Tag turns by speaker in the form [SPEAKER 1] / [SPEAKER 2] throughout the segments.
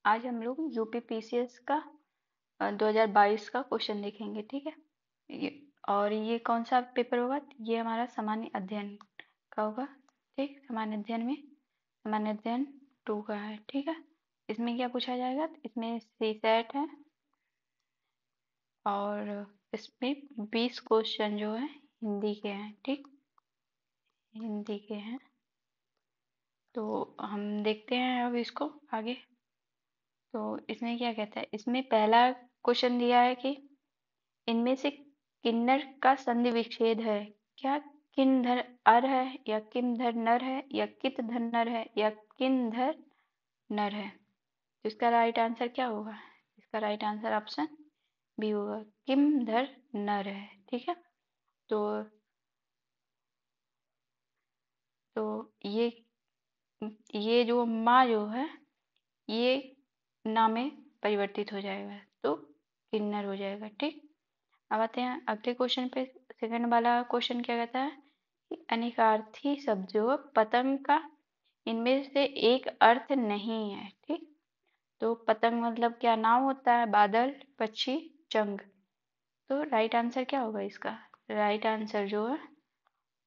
[SPEAKER 1] आज हम लोग यूपीपीसीएस का 2022 का क्वेश्चन देखेंगे, ठीक है। और ये कौन सा पेपर होगा? ये हमारा सामान्य अध्ययन का होगा, ठीक। सामान्य अध्ययन में सामान्य अध्ययन 2 का है, ठीक है। इसमें क्या पूछा जाएगा? इसमें सीसेट है और इसमें 20 क्वेश्चन जो है हिंदी के हैं, ठीक। हिंदी के हैं, तो हम देखते हैं अब इसको आगे। तो इसमें क्या कहता है? इसमें पहला क्वेश्चन दिया है कि इनमें से किन्नर का संधि विच्छेद है क्या? किन्धर अर है या किमधर नर है या कितधर नर है या किन्धर नर है? तो इसका राइट आंसर क्या होगा? इसका राइट आंसर ऑप्शन बी होगा, किमधर नर है, ठीक है। तो तो ये जो माँ जो है ये ना में परिवर्तित हो जाएगा, तो किन्नर हो जाएगा, ठीक। अब आते हैं अगले क्वेश्चन पे। सेकंड वाला क्वेश्चन क्या कहता है कि अनेकार्थी शब्द जो है पतंग का इनमें से एक अर्थ नहीं है, ठीक। तो पतंग मतलब क्या नाम होता है? बादल, पक्षी, चंग। तो राइट आंसर क्या होगा इसका? राइट आंसर जो है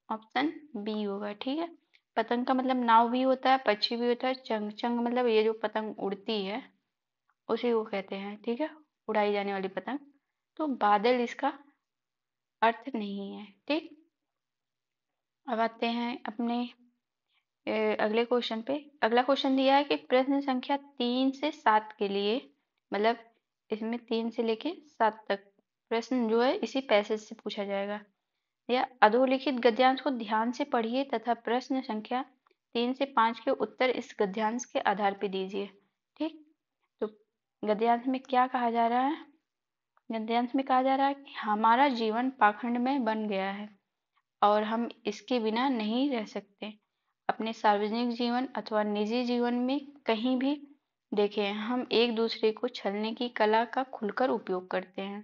[SPEAKER 1] ऑप्शन बी होगा, ठीक है। पतंग का मतलब नाव भी होता है, पक्षी भी होता है, चंग चंग मतलब ये जो पतंग उड़ती है उसी को कहते हैं, ठीक है, उड़ाई जाने वाली पतंग। तो बादल इसका अर्थ नहीं है, ठीक। अब आते हैं अपने अगले क्वेश्चन पे। अगला क्वेश्चन दिया है कि प्रश्न संख्या 3 से 7 के लिए, मतलब इसमें 3 से लेके 7 तक प्रश्न जो है इसी पैसेज से पूछा जाएगा। या अधोलिखित गद्यांश को ध्यान से पढ़िए तथा प्रश्न संख्या 3 से 5 के उत्तर इस गद्यांश के आधार पर दीजिए, ठीक। तो गद्यांश में क्या कहा जा रहा है? गद्यांश में कहा जा रहा है कि हमारा जीवन पाखंड में बन गया है और हम इसके बिना नहीं रह सकते। अपने सार्वजनिक जीवन अथवा निजी जीवन में कहीं भी देखें, हम एक दूसरे को छलने की कला का खुलकर उपयोग करते हैं।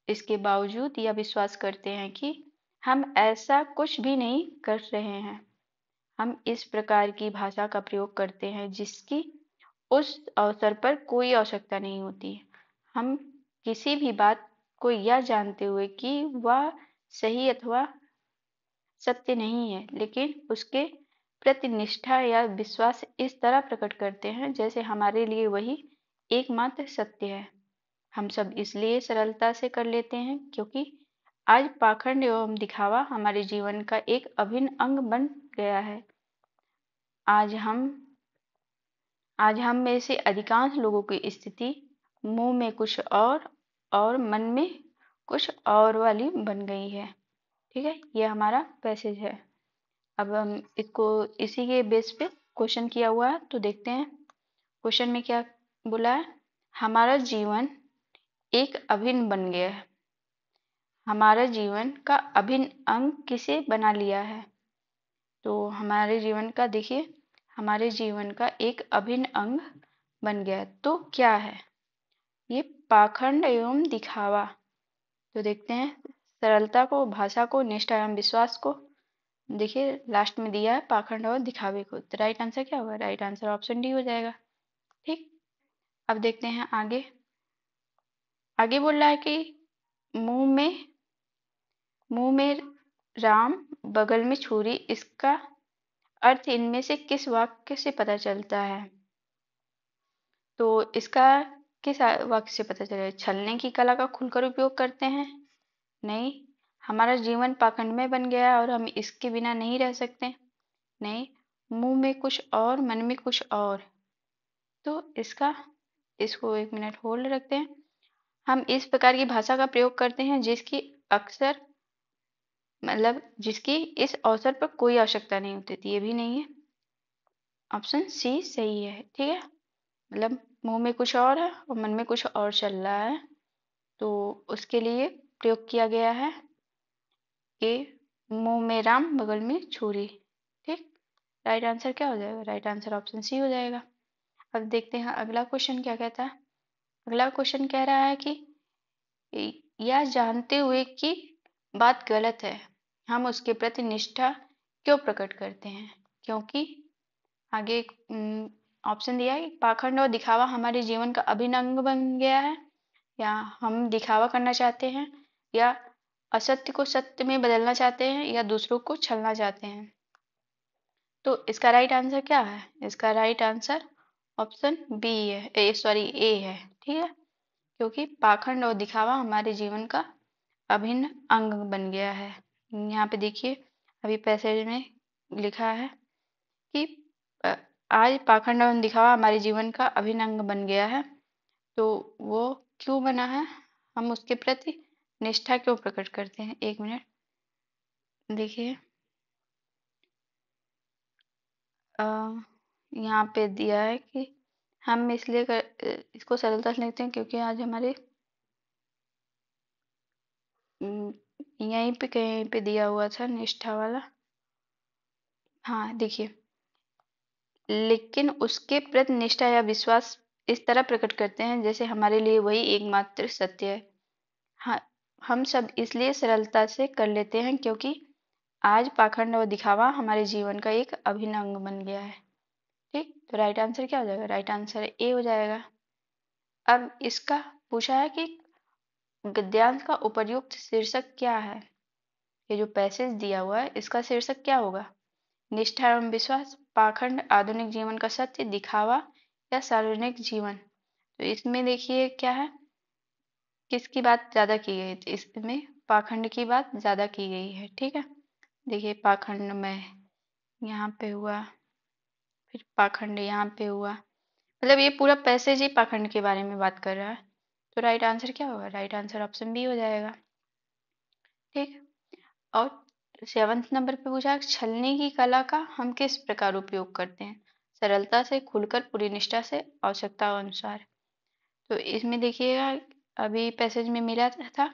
[SPEAKER 1] इसके बावजूद यह विश्वास करते हैं कि हम ऐसा कुछ भी नहीं कर रहे हैं। हम इस प्रकार की भाषा का प्रयोग करते हैं जिसकी उस अवसर पर कोई आवश्यकता नहीं होती। हम किसी भी बात को यह जानते हुए कि वह सही अथवा सत्य नहीं है, लेकिन उसके प्रति निष्ठा या विश्वास इस तरह प्रकट करते हैं जैसे हमारे लिए वही एकमात्र सत्य है। हम सब इसलिए सरलता से कर लेते हैं क्योंकि आज पाखंड एवं दिखावा हमारे जीवन का एक अभिन्न अंग बन गया है। आज हम में से अधिकांश लोगों की स्थिति मुंह में कुछ और मन में कुछ और वाली बन गई है, ठीक है। ये हमारा पैसेज है। अब हम इसको इसी के बेस पे क्वेश्चन किया हुआ है, तो देखते हैं क्वेश्चन में क्या बोला है। हमारा जीवन एक अभिन्न बन गया है। हमारा जीवन का अभिन्न अंग किसे बना लिया है? तो हमारे जीवन का देखिए, हमारे जीवन का एक अभिन्न अंग बन गया है, तो क्या है ये? पाखंड एवं दिखावा। तो देखते हैं सरलता को, भाषा को, निष्ठा एवं विश्वास को। देखिए लास्ट में दिया है पाखंड और दिखावे को, तो राइट आंसर क्या होगा? राइट आंसर ऑप्शन डी हो जाएगा, ठीक। अब देखते हैं आगे। आगे बोल रहा है कि मुंह में राम बगल में छुरी, इसका अर्थ इनमें से किस वाक्य से पता चलता है? तो इसका किस वाक्य से पता चलेगा? छलने की कला का खुलकर उपयोग करते हैं, नहीं। हमारा जीवन पाखंड में बन गया है और हम इसके बिना नहीं रह सकते, नहीं। मुंह में कुछ और मन में कुछ और। तो इसको 1 मिनट होल्ड रखते हैं। हम इस प्रकार की भाषा का प्रयोग करते हैं जिसकी अक्सर मतलब जिसकी इस अवसर पर कोई आवश्यकता नहीं होती थी, ये भी नहीं है। ऑप्शन सी सही है, ठीक है। मतलब मुंह में कुछ और है और मन में कुछ और चल रहा है, तो उसके लिए प्रयोग किया गया है कि मुंह में राम बगल में छुरी, ठीक। राइट आंसर क्या हो जाएगा? राइट आंसर ऑप्शन सी हो जाएगा। अब देखते हैं अगला क्वेश्चन क्या कहता है। अगला क्वेश्चन कह रहा है कि यह जानते हुए कि बात गलत है हम उसके प्रति निष्ठा क्यों प्रकट करते हैं? क्योंकि आगे ऑप्शन दिया है कि पाखंड और दिखावा हमारे जीवन का अभिन्न अंग बन गया है, या हम दिखावा करना चाहते हैं, या असत्य को सत्य में बदलना चाहते हैं, या दूसरों को छलना चाहते हैं। तो इसका राइट आंसर क्या है? इसका राइट आंसर ऑप्शन बी है, सॉरी ए है। ठीक है, क्योंकि पाखंड और दिखावा हमारे जीवन का अभिन्न अंग बन गया है। यहाँ पे देखिए, अभी पैसेज में लिखा है कि अ, आज पाखंड और दिखावा हमारे जीवन का अभिन्न अंग बन गया है। तो वो क्यों बना है? हम उसके प्रति निष्ठा क्यों प्रकट करते हैं? एक मिनट देखिए, यहाँ पे दिया है कि हम इसलिए इसको सरलता से लिखते हैं क्योंकि आज हमारे यहीं पे कहीं पे दिया हुआ था निष्ठा वाला। हाँ देखिए, लेकिन उसके प्रति निष्ठा या विश्वास इस तरह प्रकट करते हैं जैसे हमारे लिए वही एकमात्र सत्य है। हाँ, हम सब इसलिए सरलता से कर लेते हैं क्योंकि आज पाखंड और दिखावा हमारे जीवन का एक अभिन्न अंग बन गया है। ठीक, तो राइट आंसर क्या हो जाएगा? राइट आंसर ए हो जाएगा। अब इसका पूछा है कि गद्यांश का उपर्युक्त शीर्षक क्या है? ये जो पैसेज दिया हुआ है इसका शीर्षक क्या होगा? निष्ठा एवं विश्वास, पाखंड, आधुनिक जीवन का सत्य, दिखावा, या सार्वजनिक जीवन। तो इसमें देखिए क्या है, किसकी बात ज्यादा की गई? तो इसमें पाखंड की बात ज्यादा की गई है। ठीक है, देखिए पाखंड में यहाँ पे हुआ, फिर पाखंड यहाँ पे हुआ, मतलब ये पूरा पैसेज ही पाखंड के बारे में बात कर रहा है। तो राइट आंसर क्या होगा? राइट आंसर ऑप्शन बी हो जाएगा। ठीक, और 7th नंबर पे पूछा, छलने की कला का हम किस प्रकार उपयोग करते हैं? सरलता से, खुलकर, पूरी निष्ठा से, आवश्यकता अनुसार। तो इसमें देखिएगा, अभी पैसेज में मिला था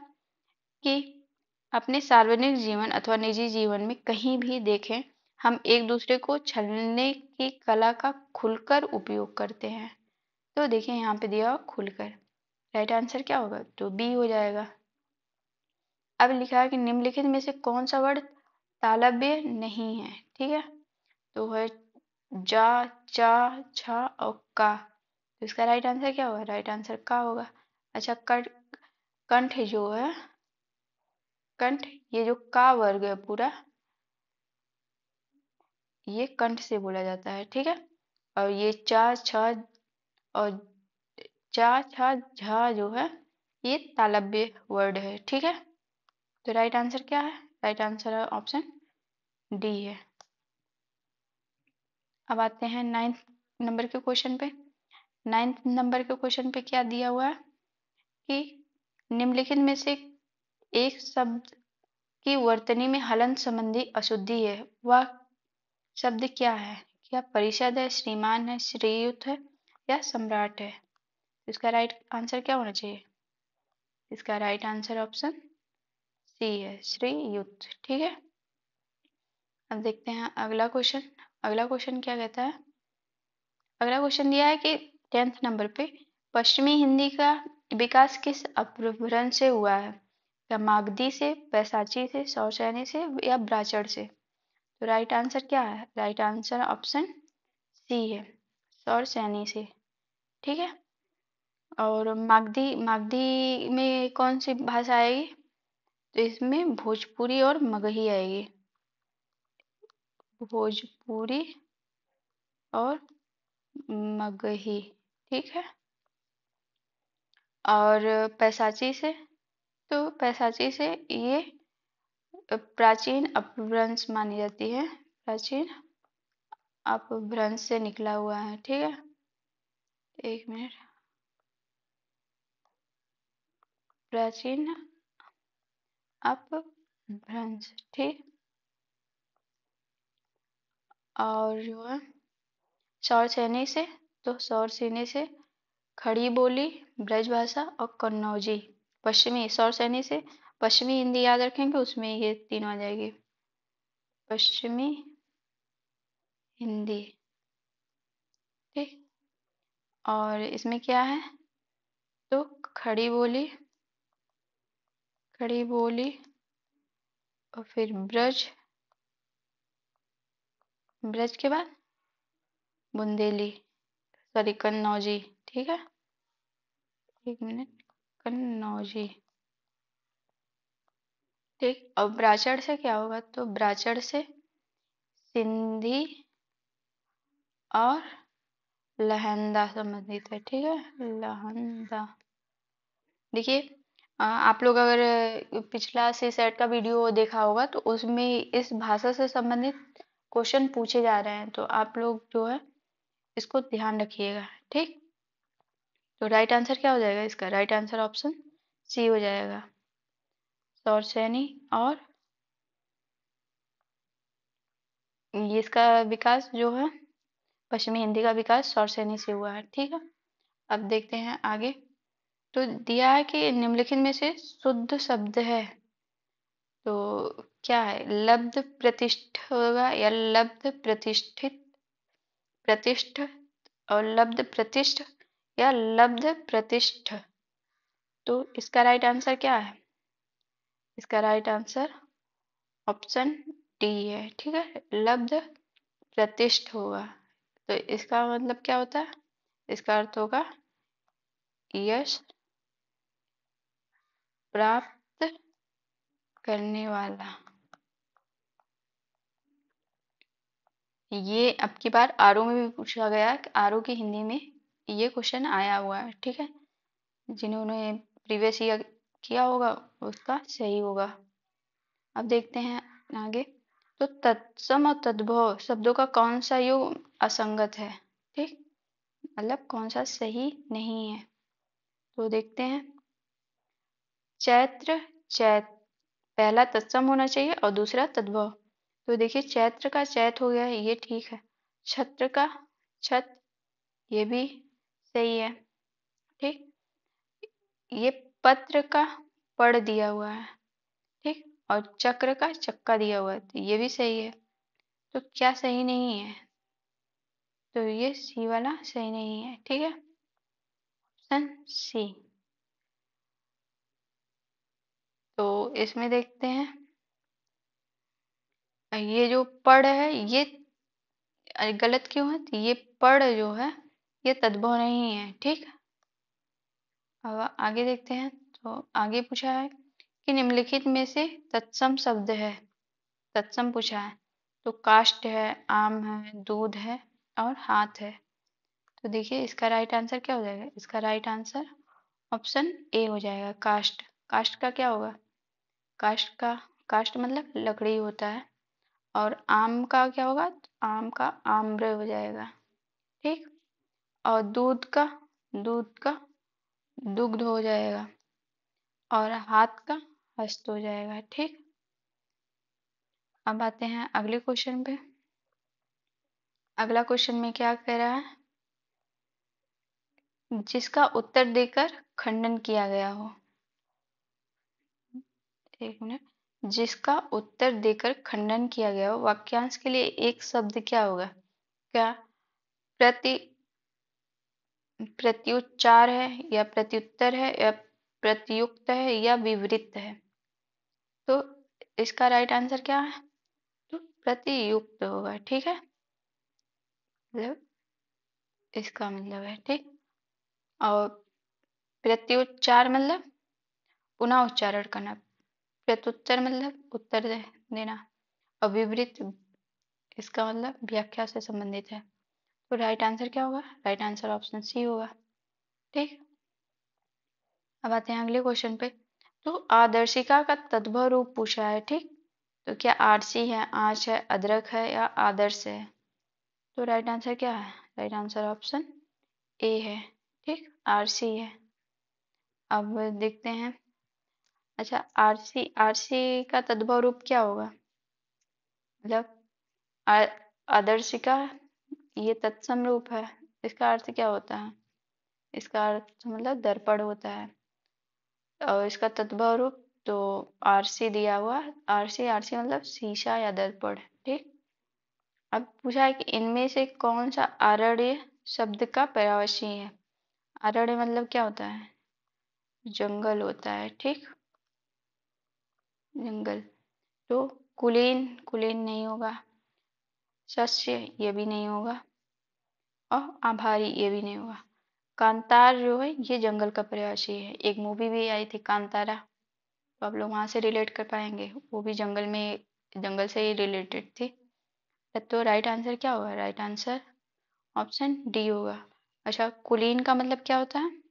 [SPEAKER 1] कि अपने सार्वजनिक जीवन अथवा निजी जीवन में कहीं भी देखें, हम एक दूसरे को छलने की कला का खुलकर उपयोग करते हैं। तो देखिए यहाँ पे दिया हुआ खुलकर, राइट आंसर क्या होगा? तो बी हो जाएगा। अब लिखा है कि निम्नलिखित में से कौन सा वर्ड तालव्य नहीं है? ठीक है, तो है जा, चा, छा और का। तो इसका राइट आंसर क्या होगा? राइट आंसर का होगा। अच्छा, कंठ जो है, कंठ, ये जो का वर्ग है पूरा, ये कंठ से बोला जाता है। ठीक है, और ये चा, छ और चा, छा, झा जो है, ये तालव्य वर्ड है। ठीक है, तो राइट आंसर क्या है? राइट आंसर है ऑप्शन डी है। अब आते हैं 9th नंबर के क्वेश्चन पे। 9th नंबर के क्वेश्चन पे क्या दिया हुआ है कि निम्नलिखित में से एक शब्द की वर्तनी में हलन संबंधी अशुद्धि है, वह शब्द क्या है? क्या परिषद है, श्रीमान है, श्रीयुत है, या सम्राट है? इसका राइट आंसर क्या होना चाहिए? इसका राइट आंसर ऑप्शन सी है, श्रीयुत। ठीक है, अब देखते हैं अगला क्वेश्चन। अगला क्वेश्चन क्या कहता है? अगला क्वेश्चन दिया है कि 10th नंबर पे, पश्चिमी हिंदी का विकास किस अपभ्रंश से हुआ है? क्या मागधी से, बैसाची से, सौशैनी से, या ब्राचड़ से? तो राइट आंसर क्या है? राइट आंसर ऑप्शन सी है, सौरसैनी से। ठीक है, और मागधी, मागधी में कौन सी भाषा आएगी? तो इसमें भोजपुरी और मगही आएगी, भोजपुरी और मगही। ठीक है, और पैसाची से, तो पैसाची से ये प्राचीन अपभ्रंश मानी जाती है, प्राचीन अपभ्रंश से निकला हुआ है। ठीक है, एक मिनट, प्राचीन अपभ्रंश। ठीक, और जो है सौरसैनी से, तो सौरसेनी से खड़ी बोली, ब्रजभाषा और कन्नौजी। पश्चिमी, सौरसैनी से पश्चिमी हिंदी याद रखेंगे, उसमें ये तीनों आ जाएगी, पश्चिमी हिंदी। ठीक, और इसमें क्या है? तो खड़ी बोली, खड़ी बोली, और फिर ब्रज, ब्रज के बाद बुंदेली। सॉरी कन्नौजी, ठीक है, एक मिनट, कन्नौजी, ठीक। और ब्राचड़ से क्या होगा, तो ब्राचड़ से सिंधी और लहंदा संबंधित है, ठीक है, लहंदा। देखिए आप लोग अगर पिछला सी सेट का वीडियो देखा होगा तो उसमें इस भाषा से संबंधित क्वेश्चन पूछे जा रहे हैं, तो आप लोग जो है इसको ध्यान रखिएगा, ठीक। तो राइट आंसर क्या हो जाएगा इसका, राइट आंसर ऑप्शन सी हो जाएगा, सौरसैनी और ये इसका विकास जो है पश्चिमी हिंदी का विकास सौरसैनी से हुआ है, ठीक है। अब देखते हैं आगे। तो दिया है कि निम्नलिखित में से शुद्ध शब्द है, तो क्या है, लब्ध प्रतिष्ठ होगा या लब्ध प्रतिष्ठित, प्रतिष्ठ, और लब्ध प्रतिष्ठ या लब्ध प्रतिष्ठ, तो इसका राइट आंसर क्या है, इसका राइट आंसर ऑप्शन डी है, ठीक है, लब्ध प्रतिष्ठ होगा। तो इसका मतलब क्या होता है, इसका अर्थ होगा यश प्राप्त करने वाला। ये अब की बार आरओ में भी पूछा गया, कि आरओ की हिंदी में ये क्वेश्चन आया हुआ है, ठीक है, जिन्होंने प्रीवियस ईयर किया होगा उसका सही होगा। अब देखते हैं आगे। तो तत्सम और तद्भव शब्दों का कौन सा योग असंगत है, ठीक, मतलब कौन सा सही नहीं है, तो देखते हैं। चैत्र, चैत, पहला तत्सम होना चाहिए और दूसरा तद्भव। तो देखिए चैत्र का चैत हो गया है, ये ठीक है। छत्र का छत, ये भी सही है, ठीक। ये पत्र का पढ़ दिया हुआ है, ठीक, और चक्र का चक्का दिया हुआ है, तो ये भी सही है। तो क्या सही नहीं है, तो ये सी वाला सही नहीं है, ठीक है, ऑप्शन सी। तो इसमें देखते हैं, ये जो पढ़ है ये गलत क्यों है, तो ये पढ़ जो है ये तद्भव नहीं है, ठीक। अब आगे देखते हैं। तो आगे पूछा है कि निम्नलिखित में से तत्सम शब्द है, तत्सम पूछा है, तो काष्ठ है, आम है, दूध है और हाथ है। तो देखिए इसका राइट आंसर क्या हो जाएगा, इसका राइट आंसर ऑप्शन ए हो जाएगा, काष्ठ। काष्ठ का क्या होगा, काष्ठ का, काष्ठ मतलब लकड़ी होता है, और आम का क्या होगा, आम का आम्र हो जाएगा, ठीक। और दूध का, दूध का दुग्ध हो जाएगा, और हाथ का हस्त हो जाएगा, ठीक। अब आते हैं अगले क्वेश्चन पे। अगला क्वेश्चन में क्या कह रहा है, जिसका उत्तर देकर खंडन किया गया हो, एक मिनट, जिसका उत्तर देकर खंडन किया गया हो, वाक्यांश के लिए एक शब्द क्या होगा, क्या प्रति, प्रत्युच्चार है या प्रत्युत्तर है या प्रत्युक्त है या विवृत है, तो इसका राइट आंसर क्या है, तो प्रतियुक्त होगा, ठीक है, मतलब इसका मतलब है, ठीक। और प्रत्युच्चार मतलब पुनः उच्चारण करना, प्रत्युत्तर मतलब उत्तर देना, और विवृत इसका मतलब व्याख्या से संबंधित है। तो राइट आंसर क्या होगा, राइट आंसर ऑप्शन सी होगा, ठीक। अब आते हैं अगले क्वेश्चन पे। तो आदर्शिका का तद्भव रूप पूछा है, ठीक। तो क्या आरसी है, आँच है, अदरक है या आदर्श है, तो राइट आंसर क्या है, राइट आंसर ऑप्शन ए है, ठीक, आरसी है। अब देखते हैं, अच्छा आरसी, आरसी का तद्भव रूप क्या होगा, मतलब आदर्शिका ये तत्सम रूप है, इसका अर्थ क्या होता है, इसका अर्थ मतलब दर्पण होता है, और इसका तद्भव रूप तो आरसी दिया हुआ, आरसी, आरसी मतलब शीशा या दर्पण, ठीक। अब पूछा है कि इनमें से कौन सा आरण्य शब्द का पर्यायवाची है, आरण्य मतलब क्या होता है, जंगल होता है, ठीक, जंगल। तो कुलीन, कुलीन नहीं होगा, शस्य ये भी नहीं होगा, और आभारी ये भी नहीं होगा। कांतार जो है ये जंगल का प्रयासी है, एक मूवी भी आई थी कांतारा, तो आप लोग वहां से रिलेट कर पाएंगे, वो भी जंगल में, जंगल से ही रिलेटेड थी। तो राइट आंसर क्या होगा? राइट आंसर ऑप्शन डी होगा। अच्छा, कुलीन का मतलब क्या होता है?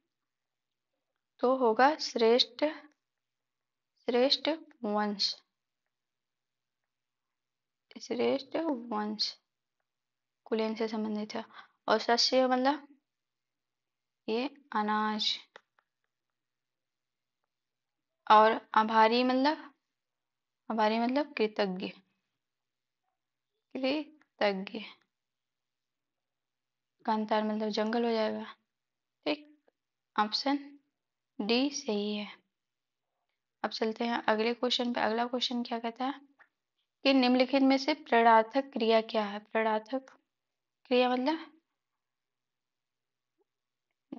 [SPEAKER 1] तो होगा श्रेष्ठ, श्रेष्ठ वंश, श्रेष्ठ वंश कुलीन से संबंधित है। और सस्य मतलब ये अनाज। और आभारी मतलब, आभारी मतलब कृतज्ञ, कृतज्ञ। कांतार मतलब जंगल हो जाएगा। ठीक, ऑप्शन डी सही है। अब चलते हैं अगले क्वेश्चन पे। अगला क्वेश्चन क्या कहता है कि निम्नलिखित में से प्रेरणार्थक क्रिया क्या है? प्रेरणार्थक क्रिया मतलब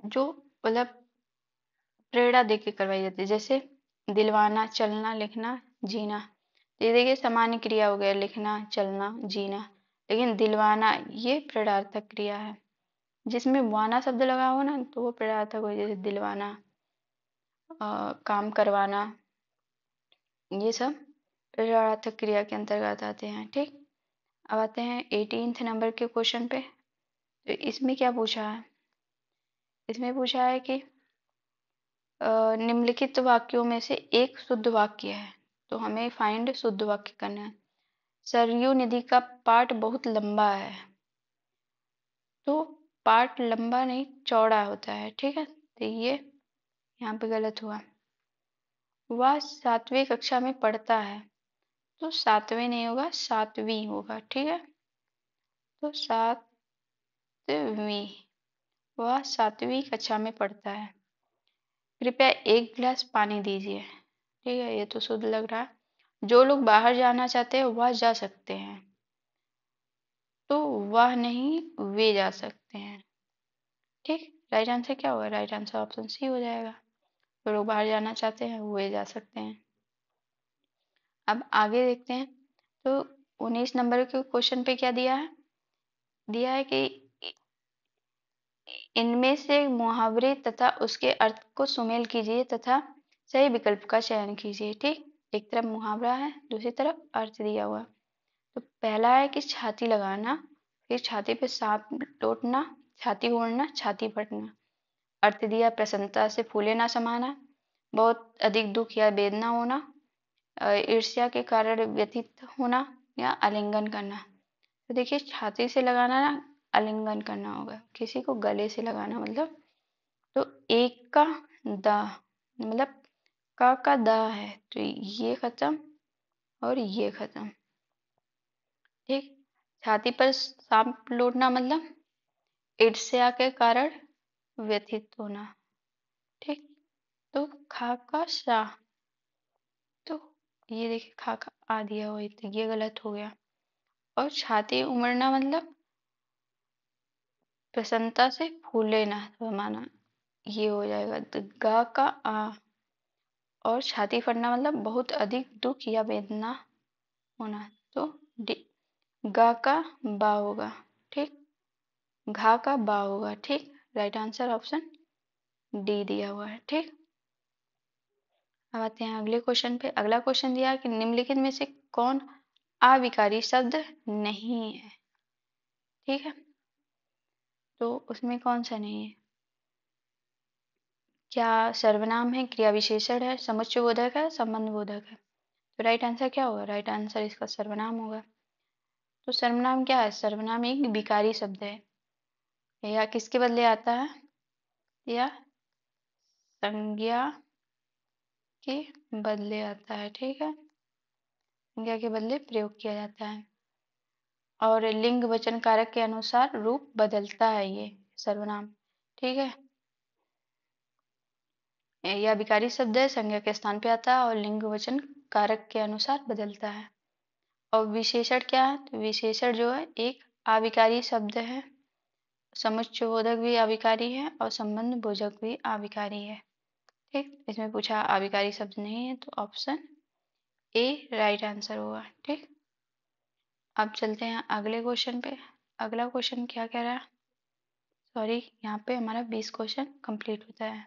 [SPEAKER 1] जो मतलब प्रेरणा दे के करवाई जाती है, जैसे दिलवाना, चलना, लिखना, जीना। तो ये देखिए सामान्य क्रिया हो गया, लिखना, चलना, जीना। लेकिन दिलवाना ये प्रेरणार्थक क्रिया है, जिसमें वाना शब्द लगा हो ना तो वो प्रेरणार्थक हो, जैसे दिलवाना, काम करवाना, ये सब प्रेरणार्थक क्रिया के अंतर्गत आते हैं। ठीक, अब आते हैं 18th नंबर के क्वेश्चन पे। तो इसमें क्या पूछा है? इसमें पूछा है कि निम्नलिखित वाक्यों में से एक शुद्ध वाक्य है, तो हमें फाइंड शुद्ध वाक्य करना है। सरयू नदी का पाट बहुत लंबा है, तो पाट लंबा नहीं चौड़ा होता है। ठीक है, तो ये यहाँ पे गलत हुआ। वह 7वीं कक्षा में पढ़ता है, तो 7वें नहीं होगा, 7वीं होगा। ठीक है, तो 7वीं, वह 7वीं कक्षा में पढ़ता है। कृपया एक गिलास पानी दीजिए। ठीक है, ये तो शुद्ध लग रहा है। जो लोग बाहर जाना चाहते हैं वह जा सकते हैं, तो वह नहीं वे जा सकते हैं। ठीक, राइट आंसर क्या होगा? राइट आंसर ऑप्शन सी हो जाएगा। जो लोग बाहर जाना चाहते हैं वे जा सकते हैं। अब आगे देखते हैं। तो 19 नंबर के क्वेश्चन पे क्या दिया है? दिया है कि इनमें से मुहावरे तथा उसके अर्थ को सुमेल कीजिए तथा सही विकल्प का चयन कीजिए। ठीक, एक तरफ मुहावरा है, दूसरी तरफ अर्थ दिया हुआ। तो पहला है कि छाती लगाना, फिर छाती पे सांप लौटना, छाती ओढ़ना, छाती फटना। अर्थ दिया प्रसन्नता से फूले ना समाना, बहुत अधिक दुख या वेदना होना, ईर्ष्या के कारण व्यथित होना, या आलिंगन करना। तो देखिए छाती से लगाना ना आलिंगन करना होगा, किसी को गले से लगाना मतलब। तो एक का दा मतलब का दा है, तो ये खत्म और ये खत्म। ठीक, छाती पर सांप लौटना मतलब ईर्ष्या के कारण व्यथित होना। ठीक, तो खा का शा, तो ये देखिए खा का आ दिया हुआ है, तो ये गलत हो गया। और छाती उमड़ना मतलब प्रसन्नता से फूले ना समाना, ये हो जाएगा। तो गा का आ। और छाती फटना मतलब बहुत अधिक दुख या वेदना होना, तो गा का बा होगा। ठीक, घा का बा होगा। ठीक, राइट आंसर ऑप्शन डी दिया हुआ है। ठीक, अब आते हैं अगले क्वेश्चन पे। अगला क्वेश्चन दिया है कि निम्नलिखित में से कौन अविकारी शब्द नहीं है? ठीक है, तो उसमें कौन सा नहीं है? क्या सर्वनाम है, क्रिया विशेषण है, समुच्चय बोधक है, संबंध बोधक है? तो राइट आंसर क्या होगा? राइट आंसर इसका सर्वनाम होगा। तो सर्वनाम क्या है? सर्वनाम एक विकारी शब्द है, या किसके बदले आता है? या संज्ञा के बदले आता है। ठीक है, संज्ञा के बदले प्रयोग किया जाता है, और लिंग वचन कारक के अनुसार रूप बदलता है ये सर्वनाम। ठीक है, यह विकारी शब्द है, संज्ञा के स्थान पे आता है और लिंग वचन कारक के अनुसार बदलता है। और विशेषण क्या है? तो विशेषण जो है एक अविकारी शब्द है, समुच्चय बोधक भी अविकारी है और संबंध बोधक भी अविकारी है। ठीक, इसमें पूछा अविकारी शब्द नहीं है, तो ऑप्शन ए राइट आंसर होगा। ठीक, अब चलते हैं अगले क्वेश्चन पे। अगला क्वेश्चन क्या कह रहा है? सॉरी, यहाँ पे हमारा 20 क्वेश्चन कंप्लीट होता है।